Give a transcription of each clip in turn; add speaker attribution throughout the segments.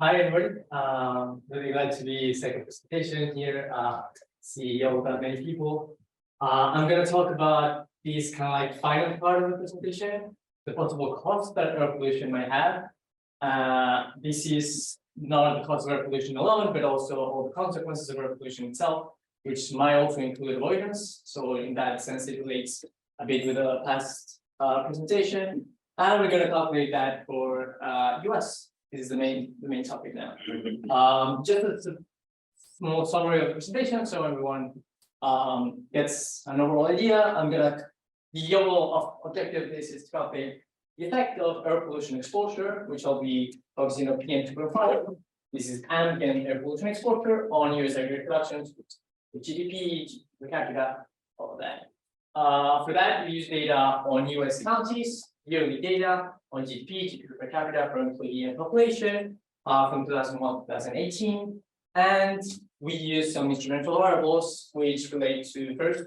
Speaker 1: Hi everybody. Really glad to be second presentation here. CEO got many people. I'm going to talk about this kind of like final part of the presentation, the possible costs that air pollution might have. This is not the cost of air pollution alone, but also all the consequences of air pollution itself, which might also include avoidance. So in that sense, it relates a bit with the past presentation. And we're going to calculate that for US. This is the main topic now. Just as a small summary of the presentation, so everyone gets an overall idea. The overall objective of this is to calculate the effect of air pollution exposure, which I'll be focusing on PM2.5. This is ambient air pollution exposure on US aggregate productions, the GDP, per capita, all of that. For that, we use data on US counties, yearly data on GDP per capita per employee and population from 2001 to 2018. And we use some instrumental variables which relate to first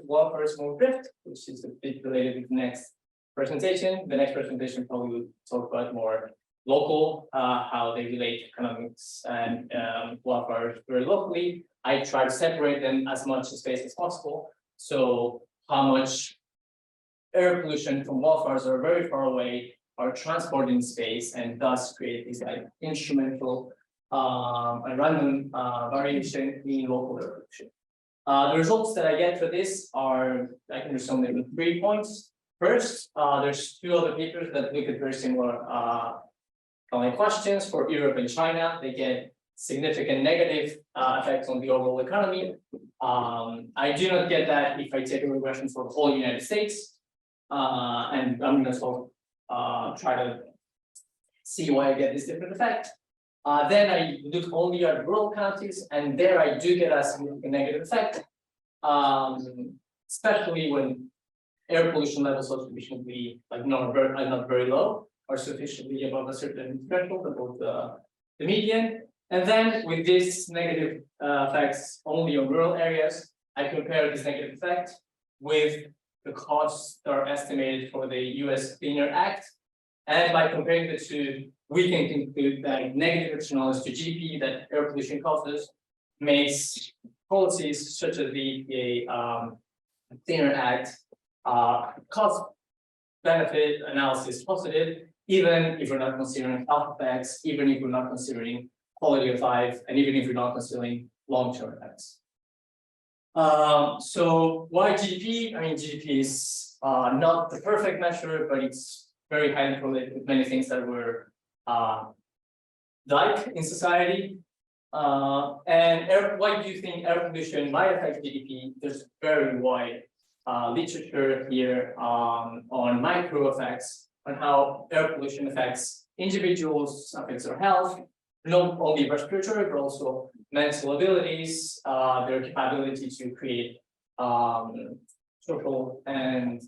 Speaker 1: small drift, which is a bit related with the next presentation. The next presentation probably will talk about more local, how they relate to economics and wildfires very locally. I try to separate them as much space as possible. So how much air pollution from wildfires are very far away, are transported in space, and thus create this like instrumental and random variation in local air pollution. The results that I get for this are, I can resume them in 3 points. First, there's 2 other papers that look at very similar questions for Europe and China. They get significant negative effects on the overall economy. I do not get that if I take a regression for the whole United States. And I'm going to try to see why I get this different effect. Then I look only at rural counties, and there I do get a significant negative effect, especially when air pollution levels are sufficiently not very low, or sufficiently above a certain threshold, above the median. And then with these negative effects only on rural areas, I compare this negative effect with the costs that are estimated for the US Clean Air Act. And by comparing the two, we can conclude that negative externalities to GDP that air pollution causes makes policies such as the Clean Air Act cost benefit analysis positive, even if we're not considering health effects, even if we're not considering quality of life, and even if we're not considering long-term effects. So why GDP? I mean, GDP is not the perfect measure, but it's very highly correlated with many things that were like in society. And why do you think air pollution might affect GDP? There's very wide literature here on micro effects, on how air pollution affects individuals, affects their health, not only respiratory, but also mental abilities, their capability to create social and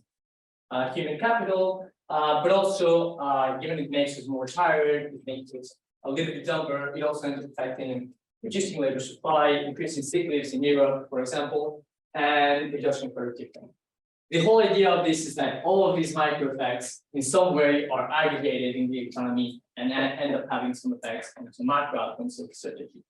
Speaker 1: human capital, but also given it makes us more tired, it makes us a little bit dumber, it also ends up affecting reducing labor supply, increasing sick leaves in Europe, for example, and reducing productivity. The whole idea of this is that all of these micro effects in some way are aggregated in the economy and end up having some effects on some macro outcomes of the strategy.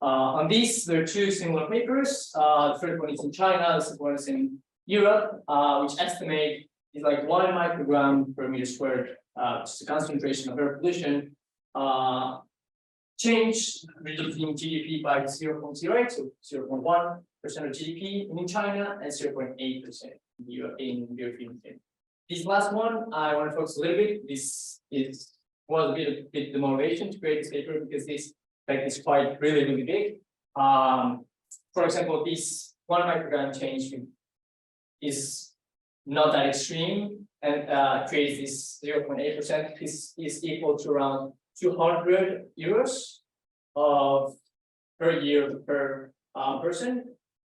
Speaker 1: On these, there are 2 similar papers. The first one is in China, the second one is in Europe, which estimate is like 1 microgram per meter squared, just the concentration of air pollution, change reducing GDP by 0.08, so 0.1% of GDP in China and 0.8% in the European Union. This last one, I want to focus a little bit. This was a bit the motivation to create this paper because this effect is quite really big. For example, this 1 microgram change is not that extreme and creates this 0.8%. This is equal to around 200 euros per year per person.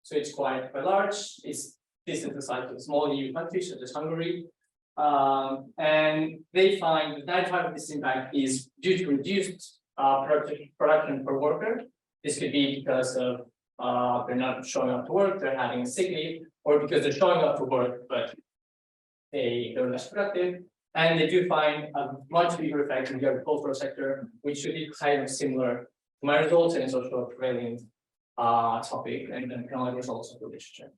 Speaker 1: So it's quite large. This is the size of small EU countries such as Hungary. And they find that 95% of this impact is due to reduced production per worker. This could be because of they're not showing up to work, they're having a sick leave, or because they're showing up to work, but they're less productive. And they do find a much bigger effect in the agricultural sector, which should be kind of similar to my results, and it's also a prevailing topic and kind of results of the literature.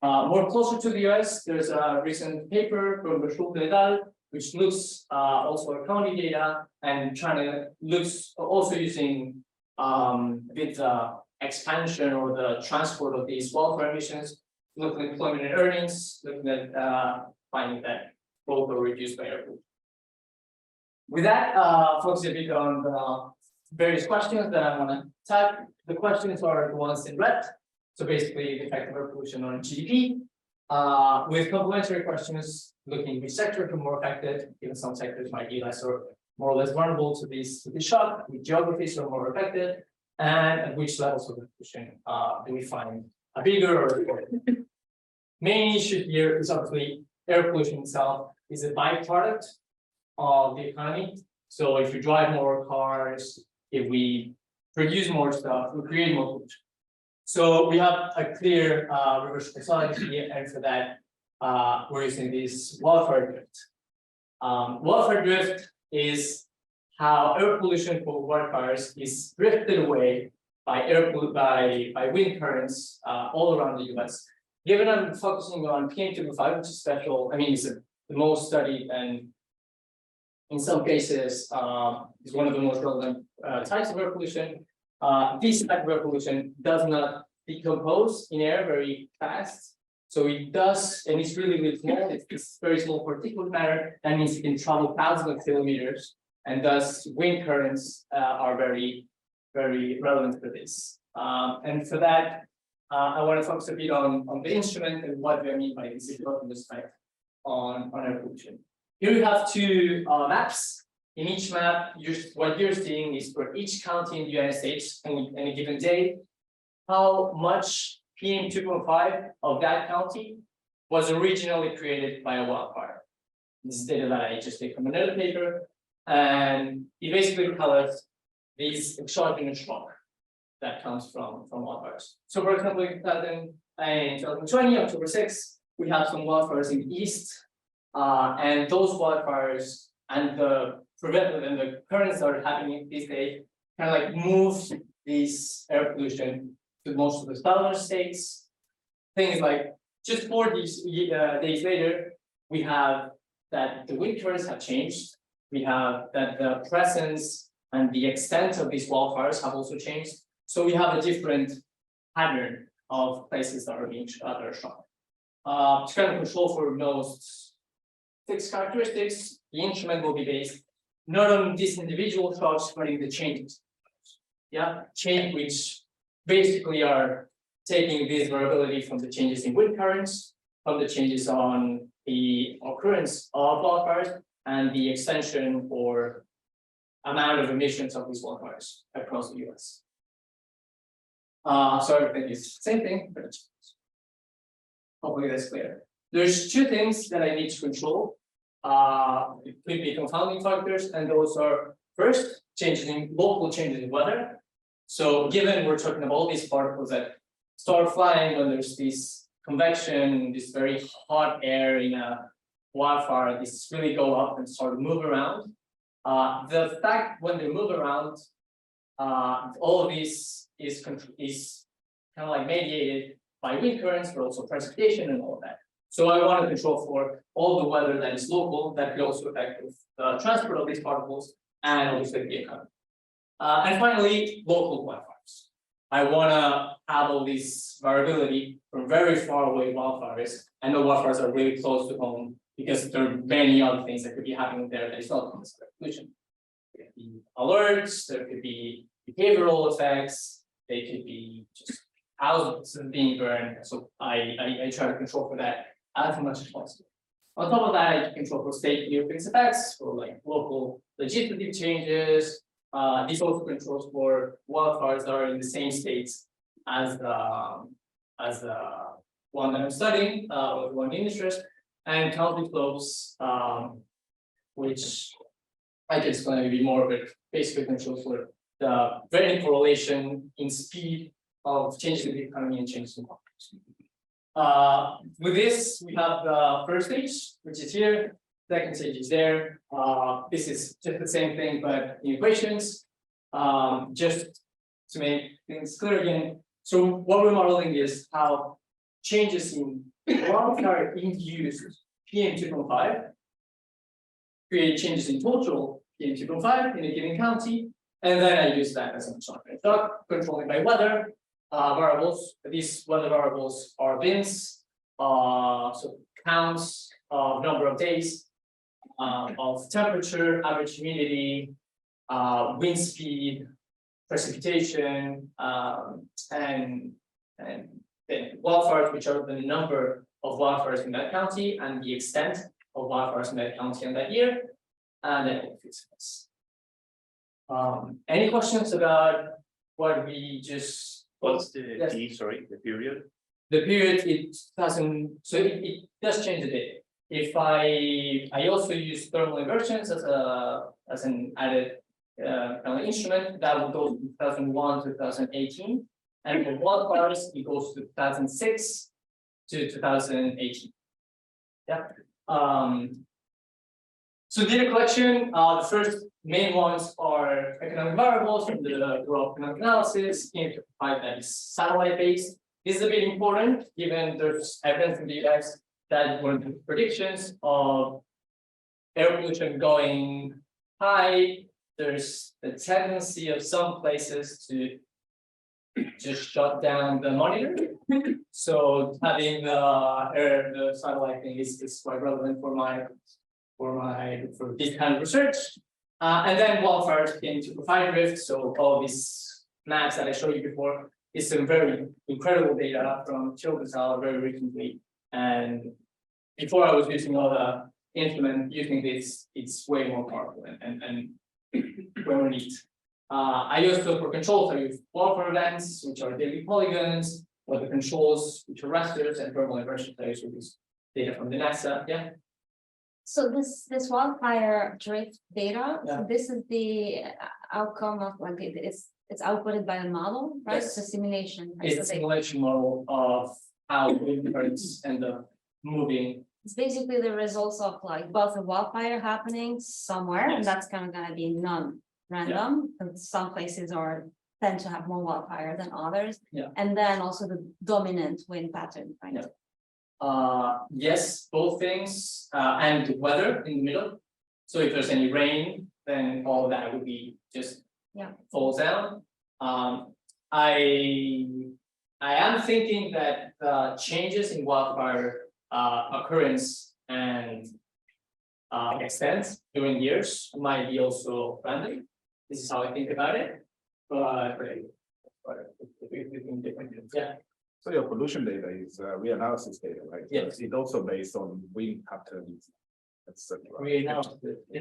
Speaker 1: More closer to the US, there's a recent paper from Schultz et al., which looks also at county data and looks also using with expansion or the transport of these welfare emissions, looking at employment and earnings, looking at finding that both are reduced by air pollution. With that, focus a bit on the various questions that I want to tag. The questions are the ones in red. So basically, the effect of air pollution on GDP. With complementary questions, looking which sectors are more affected, even some sectors might be less or more or less vulnerable to this shock, which geographies are more affected, and at which levels of pollution do we find a bigger or smaller. Main issue here is obviously air pollution itself is a byproduct of the economy. So if we drive more cars, if we produce more stuff, we create more pollution. So we have a clear reverse causality, and for that, we're using this welfare drift. Welfare drift is how air pollution for wildfires is drifted away by wind currents all around the US. Given I'm focusing on PM2.5, which is special, I mean, it's the most studied and in some cases is one of the most relevant types of air pollution. This type of air pollution does not decompose in air very fast. So it does, and it's really, really small. It's very small particulate matter. That means it can travel thousands of kilometers, and thus wind currents are very, very relevant for this. And for that, I want to focus a bit on the instrument and what do I mean by this effect on air pollution. Here we have two maps. In each map, what you're seeing is for each county in the United States on any given day, how much PM2.5 of that county was originally created by a wildfire. This is data that I just take from another paper, and it basically colors these exogenous shock that comes from wildfires. So for example, in 2020, October 6th, we have some wildfires in the east, and those wildfires and the currents that are happening these days kind of like move this air pollution to most of the southern states. Things like just 4 days later, we have that the wind currents have changed. We have that the presence and the extent of these wildfires have also changed. So we have a different pattern of places that are being shocked. To kind of control for most fixed characteristics, the instrument will be based not on these individual shocks, but in the changes. Yeah, change which basically are taking this variability from the changes in wind currents, from the changes on the occurrence of wildfires, and the extension or amount of emissions of these wildfires across the US. So everything is the same thing, but hopefully that's clear. There's 2 things that I need to control. It could be confounding factors, and those are first local changes in weather. So given we're talking about all these particles that start flying when there's this convection, this very hot air in a wildfire, this really go up and start to move around. The fact when they move around, all of this is kind of like mediated by wind currents, but also precipitation and all of that. So I want to control for all the weather that is local that could also affect the transport of these particles and obviously the economy. And finally, local wildfires. I want to have all this variability from very far away wildfires, and the wildfires are really close to home because there are many other things that could be happening there that is not considered pollution. There could be alerts, there could be behavioral effects, they could be just houses being burned. So I try to control for that as much as possible. On top of that, I control for state geophysics effects, for like local legislative changes. This also controls for wildfires that are in the same states as the one that I'm studying, or the one in interest, and county flows, which I can explain a bit more, but basically controls for the very correlation in speed of changes in the economy and changes in population. With this, we have the first stage, which is here. Second stage is there. This is just the same thing, but in equations. Just to make things clear again. So what we're modeling is how changes in wildfire induced PM2.5 create changes in total PM2.5 in a given county, and then I use that as an assumption. So controlling by weather variables. These weather variables are winds, so counts of number of days, of temperature, average humidity, wind speed, precipitation, and then wildfires, which are the number of wildfires in that county and the extent of wildfires in that county in that year, and then it fits this. Any questions about what we just?
Speaker 2: What's the T? Sorry, the period.
Speaker 1: The period it doesn't. So it does change a bit. If I also use thermal inversions as an added instrument that will go to 2001 to 2018, and for wildfires it goes to 2006 to 2018. Yeah. So data collection, the first main ones are economic variables from the raw economic analysis, that is satellite based. This is a bit important given there's evidence in the US that one of the predictions of air pollution going high, there's the tendency of some places to just shut down the monitor. So having the satellite thing is quite relevant for this kind of research. And then wildfires came to provide drift. So all these maps that I showed you before is some very incredible data from Children's Hour very recently. And before I was using all the instrument, using this, it's way more powerful and way more neat. I also for controls, I use wildfire events, which are daily polygons, or the controls, which are rasters, and thermal inversions. I also use data from the NASA. Yeah.
Speaker 3: So this wildfire drift data,
Speaker 1: Yeah.
Speaker 3: so this is the outcome of like it's outputted by a model, right?
Speaker 1: Yes.
Speaker 3: It's a simulation. Right?
Speaker 1: It's a simulation model of how wind currents end up moving.
Speaker 3: It's basically the results of like both a wildfire happening somewhere,
Speaker 1: Yes.
Speaker 3: and that's kind of gonna be non-random. And some places tend to have more wildfire than others.
Speaker 1: Yeah.
Speaker 3: And then also the dominant wind pattern, right?
Speaker 1: Yeah. Yes, both things, and the weather in the middle. So if there's any rain, then all of that would be just falls down. I am thinking that the changes in wildfire occurrence and extent during years might be also random. This is how I think about it. But yeah.
Speaker 4: So your pollution data is reanalysis data, right?
Speaker 1: Yes.
Speaker 4: It's also based on wind patterns, etc.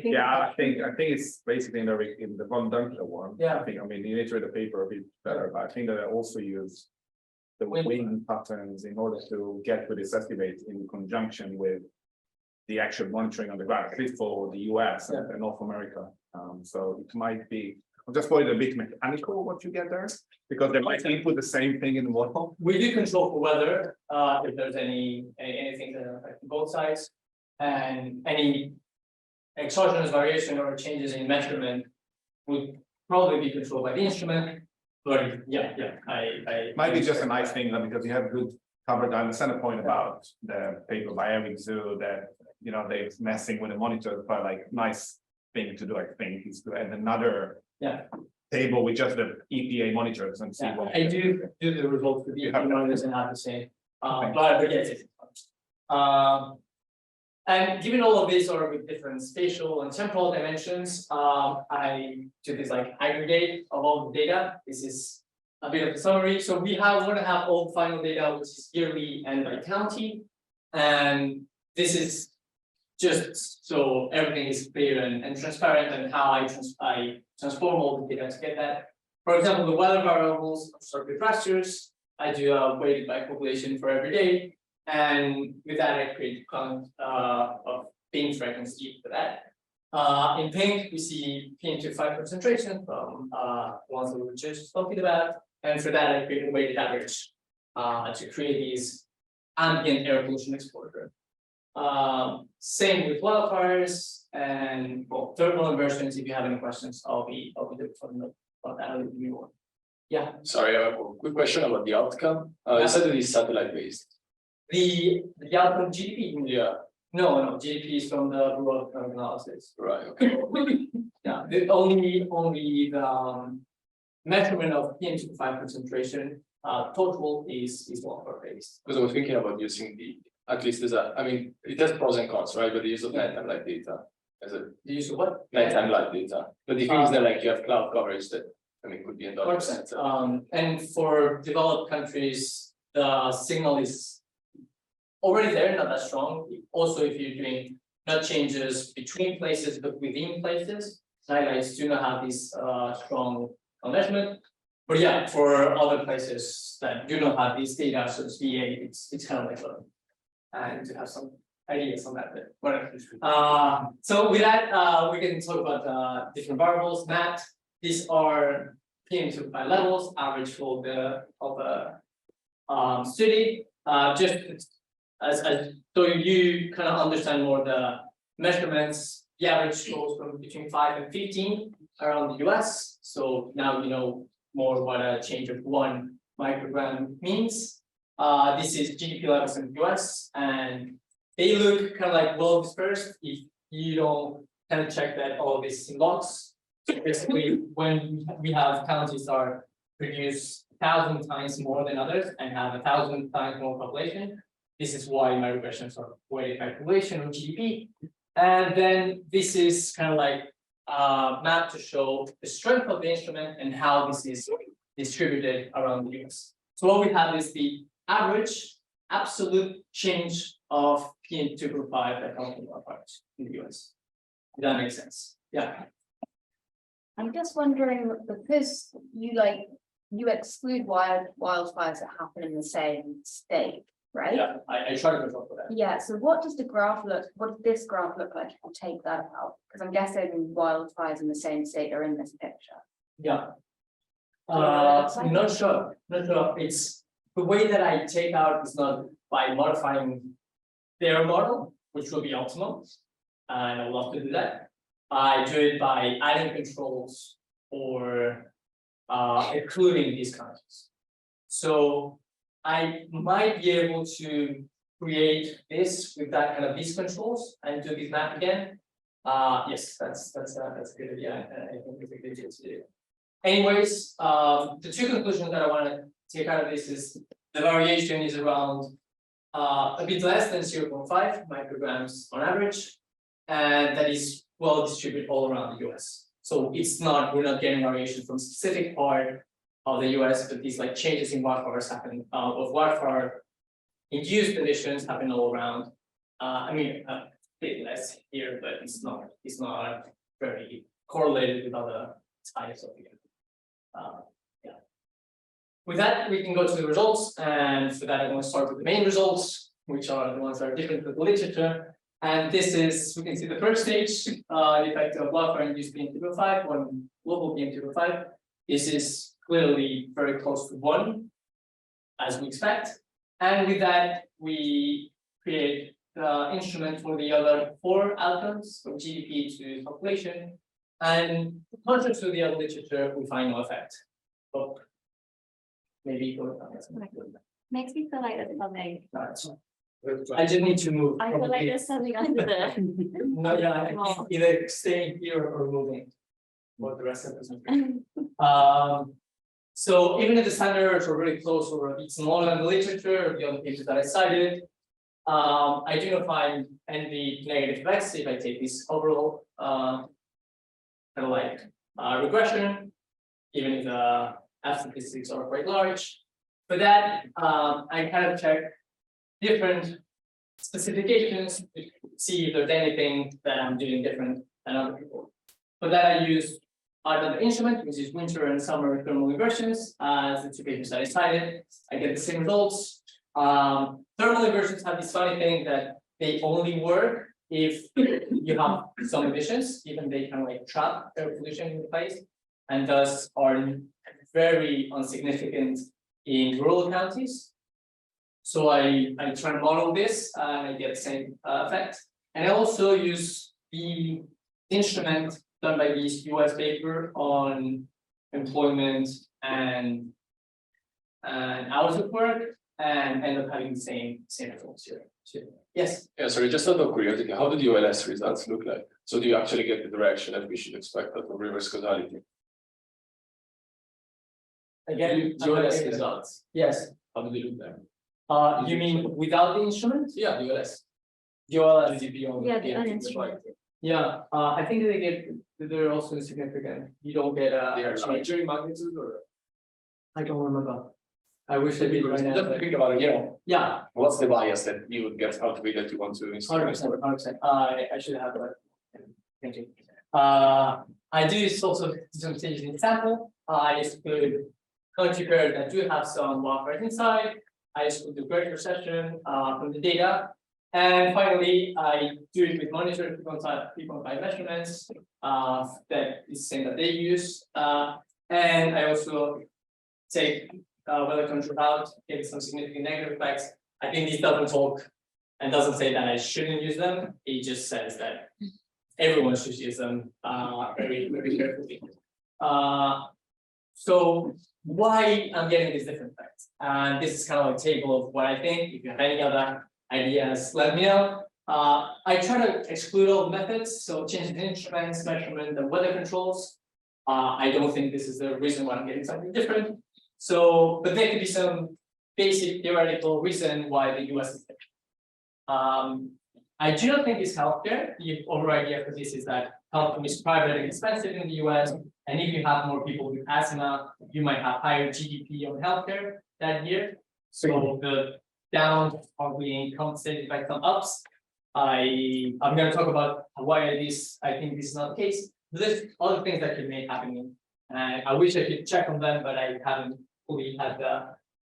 Speaker 1: Yeah,
Speaker 4: I think it's basically in the Von Dunkler one.
Speaker 1: Yeah.
Speaker 4: I mean, you need to read the paper a bit better, but I think that I also use the wind patterns in order to get to this estimate in conjunction with the actual monitoring on the ground, at least for the US and North America. So it might be, I'll just call it a bit mechanical what you get there, because they might input the same thing in the model.
Speaker 1: We do control for weather, if there's anything that affects both sides, and any exogenous variation or changes in measurement would probably be controlled by the instrument. But I
Speaker 4: Might be just a nice thing because you have good coverage. I understand the point about the paper by Eric Zoo that they're messing with the monitor, but like nice thing to do, I think, is to add another table with just the EPA monitors and see what
Speaker 1: I do the results with the
Speaker 4: You have
Speaker 1: EPA monitors and have the same. But yes, and given all of these are with different spatial and temporal dimensions, I do this like aggregate of all the data. This is a bit of a summary. So we want to have all final data, which is yearly and by county. And this is just so everything is clear and transparent, and how I transform all the data to get that. For example, the weather variables start with rasters. I do a weighted by population for every day. And with that, I create a count of pink frequency for that. In pink, we see PM2.5 concentration from ones that we were just talking about. And for that, I create a weighted average to create these ambient air pollution exposure. Same with wildfires and well, thermal inversions. If you have any questions, I'll be there for them. But I'll give you one. Yeah,
Speaker 5: Sorry, I have a quick question about the outcome. You said it is satellite based.
Speaker 1: the outcome GDP.
Speaker 5: Yeah,
Speaker 1: No, GDP is from the rural analysis.
Speaker 5: right, okay.
Speaker 1: Yeah, the only the measurement of PM2.5 concentration total is wildfire based.
Speaker 5: Because I was thinking about using at least there's I mean, it has pros and cons, right? But the use of nighttime light data as a
Speaker 1: The use of what?
Speaker 5: nighttime light data. But the thing is that like you have cloud coverage that, I mean, could be enormous.
Speaker 1: 100%. And for developed countries, the signal is already there, not that strong. Also, if you're doing not changes between places, but within places, satellites do not have this strong measurement. But yeah, for other places that do not have this data, so it's VA, it's kind of like and to have some ideas on that. But whatever. So with that, we can talk about different variables. Matt, these are PM2.5 levels, average for the city. Just as so you kind of understand more the measurements. The average goes from between 5 and 15 around the US. So now you know more what a change of 1 microgram means. This is GDP levels in the US, and they look kind of like well dispersed if you don't kind of check that all of this is in lots. So basically, when we have counties that are produce 1,000 times more than others and have 1,000 times more population, this is why my regressions are weighted by population or GDP. And then this is kind of like map to show the strength of the instrument and how this is distributed around the US. So what we have is the average absolute change of PM2.5 that comes from wildfires in the US. If that makes sense. Yeah.
Speaker 6: I'm just wondering, because you exclude wildfires that happen in the same state, right?
Speaker 1: Yeah, I try to control for that.
Speaker 6: Yeah, so what does this graph look like if you take that out? Because I'm guessing wildfires in the same state are in this picture.
Speaker 1: Yeah.
Speaker 6: Do you know what it looks like?
Speaker 1: Not sure. It's the way that I take out is not by modifying their model, which will be optimal. And I would love to do that. I do it by adding controls or excluding these countries. So I might be able to create this with that kind of these controls and do this map again. Yes, that's a good idea. I think it's a good idea to do. Anyways, the two conclusions that I want to take out of this is the variation is around a bit less than 0.5 micrograms on average, and that is well distributed all around the US. So it's not, we're not getting variation from specific part of the US, but these like changes in wildfires happen, of wildfire induced emissions happen all around. I mean, a bit less here, but it's not very correlated with other types of yeah. With that, we can go to the results, and for that, I want to start with the main results, which are the ones that are different with the literature. And this is, we can see the first stage, the effect of wildfire-induced PM2.5 on global PM2.5. This is clearly very close to 1, as we expect. And with that, we create the instrument for the other 4 outcomes, from GDP to population. And contrary to the other literature, we find no effect. Oh, maybe go.
Speaker 3: Makes me feel like there's something.
Speaker 1: I just need to move.
Speaker 3: I feel like
Speaker 1: probably.
Speaker 3: there's something under there.
Speaker 1: No, yeah,
Speaker 3: Oh.
Speaker 1: either staying here or moving. For the rest of the so even if the standards are really close or a bit smaller than the literature, the other papers that I cited, I do not find any negative effects if I take this overall kind of like regression, even if the F statistics are quite large. For that, I kind of check different specifications to see if there's anything that I'm doing different than other people. For that, I use another instrument, which is winter and summer thermal inversions, as the 2 papers that I cited. I get the same results. Thermal inversions have this funny thing that they only work if you have some emissions, even they kind of like trap air pollution in place, and thus are very insignificant in rural counties. So I try to model this and I get the same effect. And I also use the instrument done by this US paper on employment and hours of work and end up having the same results here. Yes.
Speaker 5: Yeah, sorry, just out of curiosity, how do the OLS results look like? So do you actually get the direction that we should expect of reverse causality?
Speaker 1: Again,
Speaker 5: The OLS results,
Speaker 1: yes.
Speaker 5: how do they look like?
Speaker 1: You mean without the instrument?
Speaker 5: Yeah, the OLS.
Speaker 1: Your
Speaker 5: GDP on
Speaker 3: Yeah, the
Speaker 5: GDP,
Speaker 3: uninstrumented.
Speaker 1: yeah, I think they're also insignificant. You don't get
Speaker 5: They are larger in magnitude or?
Speaker 1: I don't remember. I wish I did right now.
Speaker 5: Just
Speaker 1: but-
Speaker 5: think about it,
Speaker 1: Yeah,
Speaker 5: what's the bias that you would get out of it that you want to
Speaker 1: 100%. I should have that. Thank you. I do also some stages in example. I exclude country pairs that do have some wildfires inside. I exclude the great recession from the data. And finally, I do it with monitor 3.5 measurements that is the same that they use. And I also take weather control out, give some significant negative effects. I think this doesn't talk and doesn't say that I shouldn't use them. It just says that everyone should use them very carefully. So why I'm getting these different effects? And this is kind of a table of what I think. If you have any other ideas, let me know. I try to exclude all methods, so changes in instruments, measurement, and weather controls. I don't think this is the reason why I'm getting something different. So, but there could be some basic theoretical reason why the US is different. I do not think it's healthcare. The overall idea for this is that healthcare is private and expensive in the US. And if you have more people with asthma, you might have higher GDP on healthcare that year. So the downs are being compensated by some ups. I'm going to talk about why I think this is not the case. There's other things that could make happening. And I wish I could check on them, but I haven't fully had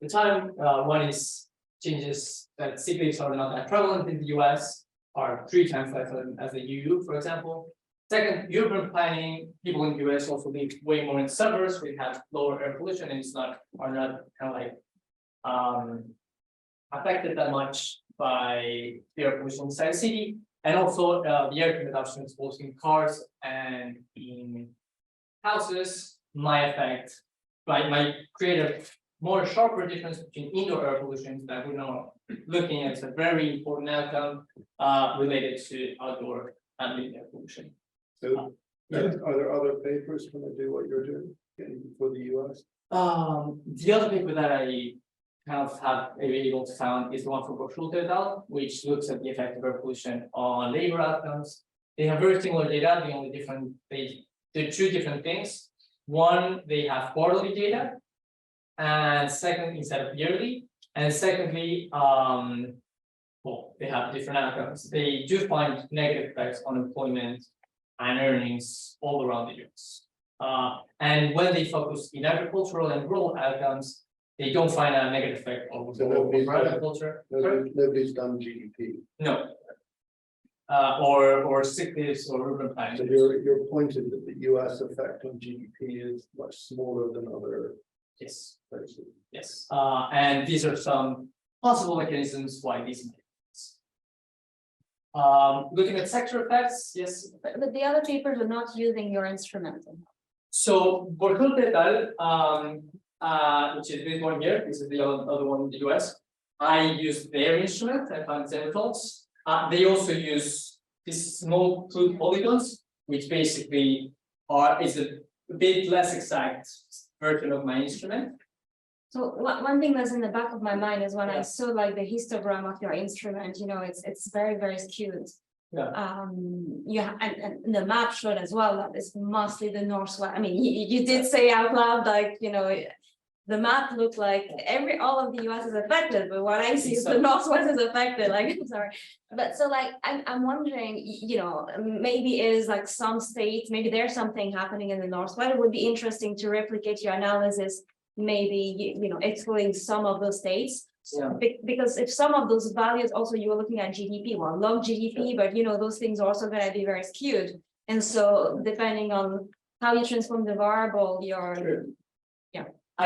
Speaker 1: the time. One is changes that sick leaves are not that prevalent in the US, are 3 times less as the EU, for example. Second, urban planning, people in the US also live way more in suburbs. We have lower air pollution and are not kind of like affected that much by the air pollution inside the city. And also the air consumption both in cars and in houses might create a more sharper difference between indoor air pollution that we're not looking at as a very important outcome related to outdoor ambient air pollution.
Speaker 7: So, are there other papers going to do what you're doing for the US?
Speaker 1: The other paper that I kind of have been able to found is the one from Schulte et al., which looks at the effect of air pollution on labor outcomes. They have very similar data. The only different they do 2 different things. One, they have quarterly data, and second, instead of yearly. And secondly, well, they have different outcomes. They do find negative effects on employment and earnings all around the US. And when they focus in agricultural and rural outcomes, they don't find a negative effect on agriculture.
Speaker 7: Nobody's done GDP.
Speaker 1: No. Or sick leaves or urban
Speaker 7: So
Speaker 1: planning.
Speaker 7: your point is that the US effect on GDP is much smaller than other
Speaker 1: Yes,
Speaker 7: places.
Speaker 1: yes. And these are some possible mechanisms why these make sense. Looking at sector effects, yes.
Speaker 3: But the other papers are not using your instrument.
Speaker 1: So Borcult et al, which is this one here, this is the other one in the US. I used their instrument, I found the same results. They also use these small crude polygons, which basically is a bit less exact version of my instrument.
Speaker 3: So one thing that's in the back of my mind is when I
Speaker 1: Yeah.
Speaker 3: saw like the histogram of your instrument, you know, it's very skewed.
Speaker 1: Yeah.
Speaker 3: Yeah, and the map showed as well that it's mostly the northwest. I mean, you did say out loud, like, you know, the map looked like all of the US is affected, but what I see is the northwest is affected, like, I'm sorry. But so like, I'm wondering, you know, maybe it is like some states, maybe there's something happening in the northwest. It would be interesting to replicate your analysis, maybe, you know, excluding some of those states.
Speaker 1: Yeah.
Speaker 3: Because if some of those values also you were looking at GDP, well, log GDP, but you know, those things are also going to be very skewed. And so depending on how you transform the variable, your
Speaker 1: Sure.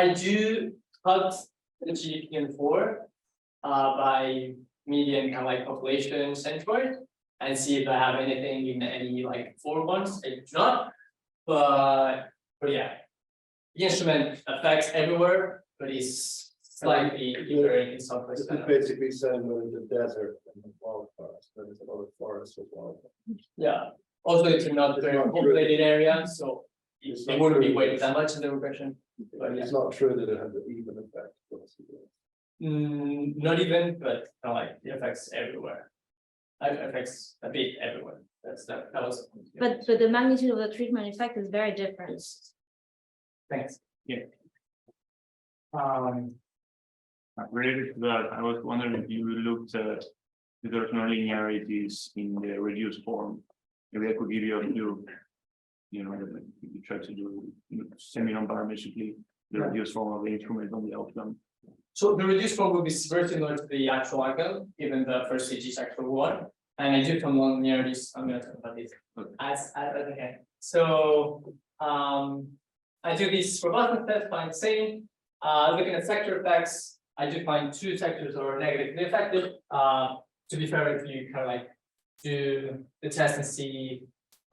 Speaker 1: I do cut the GDP in 4, by median kind of like population centroid and see if I have anything in any like forward ones. I do not, but yeah, the instrument affects everywhere, but it's slightly different in some places.
Speaker 7: This is basically saying we're in the desert and the wildfires, there's a lot of forests with wildfires.
Speaker 1: Yeah, also it's not a very
Speaker 7: It's not
Speaker 1: populated area, so
Speaker 7: It's
Speaker 1: it
Speaker 7: not
Speaker 1: wouldn't be
Speaker 7: true.
Speaker 1: weighted that much in the regression. But yeah.
Speaker 7: It's not true that it has an even effect.
Speaker 1: Not even, but kind of like it affects everywhere. It affects a bit everywhere. That was.
Speaker 3: But the magnitude of the treatment effect is very different.
Speaker 1: Thanks.
Speaker 2: Yeah.
Speaker 1: Um,
Speaker 2: Related to that, I was wondering if you looked at if there's non-linearities in the reduced form. Maybe I could give you a few, you try to do semi-non-parametrically the
Speaker 1: Yeah.
Speaker 2: reduced form of the instrument on the outcome.
Speaker 1: so the reduced form will be very similar to the actual outcome, given the first CG is actual one. And I do come on near this, I'm gonna talk about this as okay. So I do this robustness test, find the same. Looking at sector effects, I do find two sectors are negatively affected. To be fair, if you kind of like do the test and see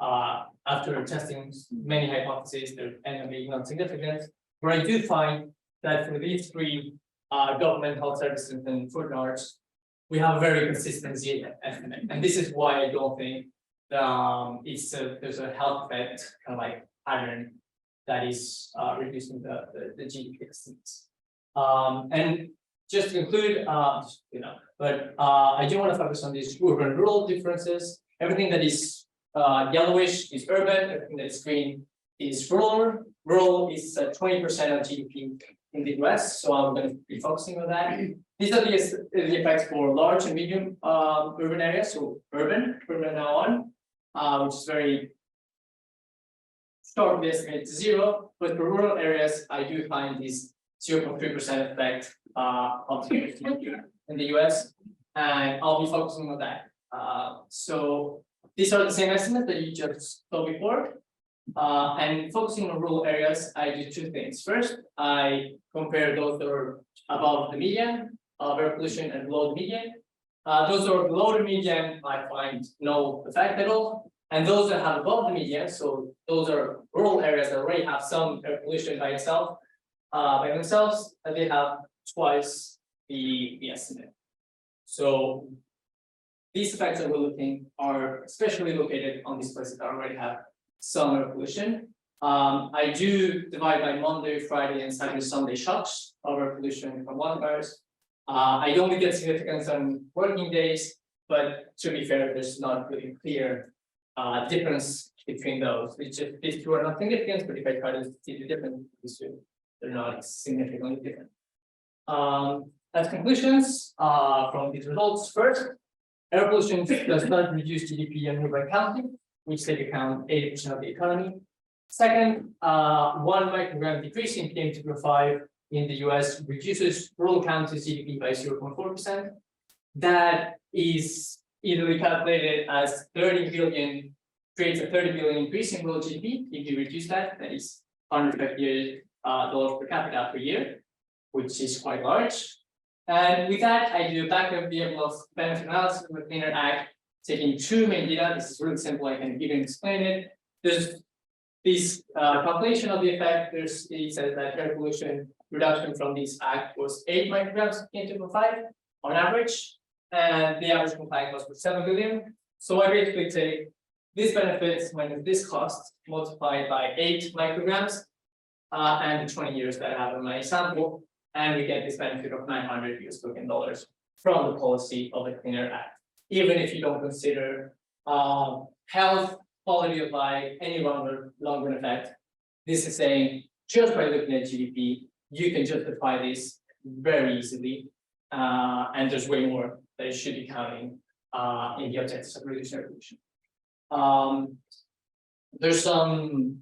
Speaker 1: after testing many hypotheses, they end up being non-significant. But I do find that for these three government health services and food arts, we have a very consistent Z estimate, and this is why I don't think there's a health effect kind of like pattern that is reducing the GDP estimates. And just to conclude, but I do want to focus on these urban-rural differences. Everything that is yellowish is urban. Everything that is green is rural. Rural is 20% of GDP in the US, so I'm going to be focusing on that. These are the effects for large and medium urban areas. So urban now on, which is very shortly estimated to 0. But for rural areas, I do find this 0.3% effect of GDP in the US, and I'll be focusing on that. So these are the same estimates that you just saw before. And focusing on rural areas, I do two things. First, I compare those that are above the median of air pollution and below the median. Those that are below the median, I find no effect at all. And those that have above the median, so those are rural areas that already have some air pollution by themselves, they have twice the estimate. So these effects that we're looking are especially located on these places that already have some air pollution. I do divide by Monday, Friday, and Saturday, Sunday shocks of air pollution from wildfires. I only get significance on working days, but to be fair, there's not really clear difference between those. It's just these two are not significant, but if I try to see the difference, they're not significantly different. As conclusions from these results, first, air pollution does not reduce GDP in nearby county, which take account 80% of the economy. Second, 1 microgram decrease in PM2.5 in the US reduces rural counties GDP by 0.4%. That is easily calculated as 30 billion, creates a 30 billion increase in rural GDP. If you reduce that, that is $150 per capita per year, which is quite large. And with that, I do a back of the envelope benefit analysis of the Cleaner Act, taking two main data. This is really simple, I can even explain it. There's this calculation of the effect. It says that air pollution reduction from this act was 8 micrograms in 2.5 on average, and the average compliant cost was 7 billion. So I basically take these benefits minus this cost multiplied by 8 micrograms and the 20 years that I have in my sample, and we get this benefit of $900 from the policy of the Cleaner Act. Even if you don't consider health, quality of life, any long-run effect, this is saying just by looking at GDP, you can justify this very easily, and there's way more that you should be counting in the objectives of reducing air pollution. There's some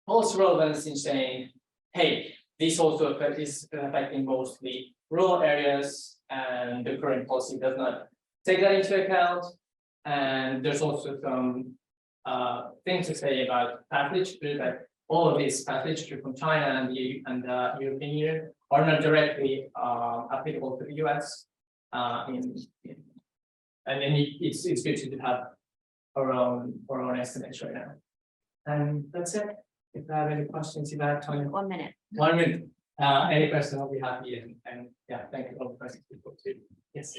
Speaker 1: policy relevance in saying, hey, this also is affecting mostly rural areas, and the current policy does not take that into account. And there's also some things to say about path literature, that all of this path literature from China and the European Union are not directly applicable to the US. And then it's good to have our own estimates right now. And that's it. If I have any questions, if I have time,
Speaker 3: 1 minute.
Speaker 1: 1 minute, any question, I'll be happy and yeah, thank you all the questions people too. Yes.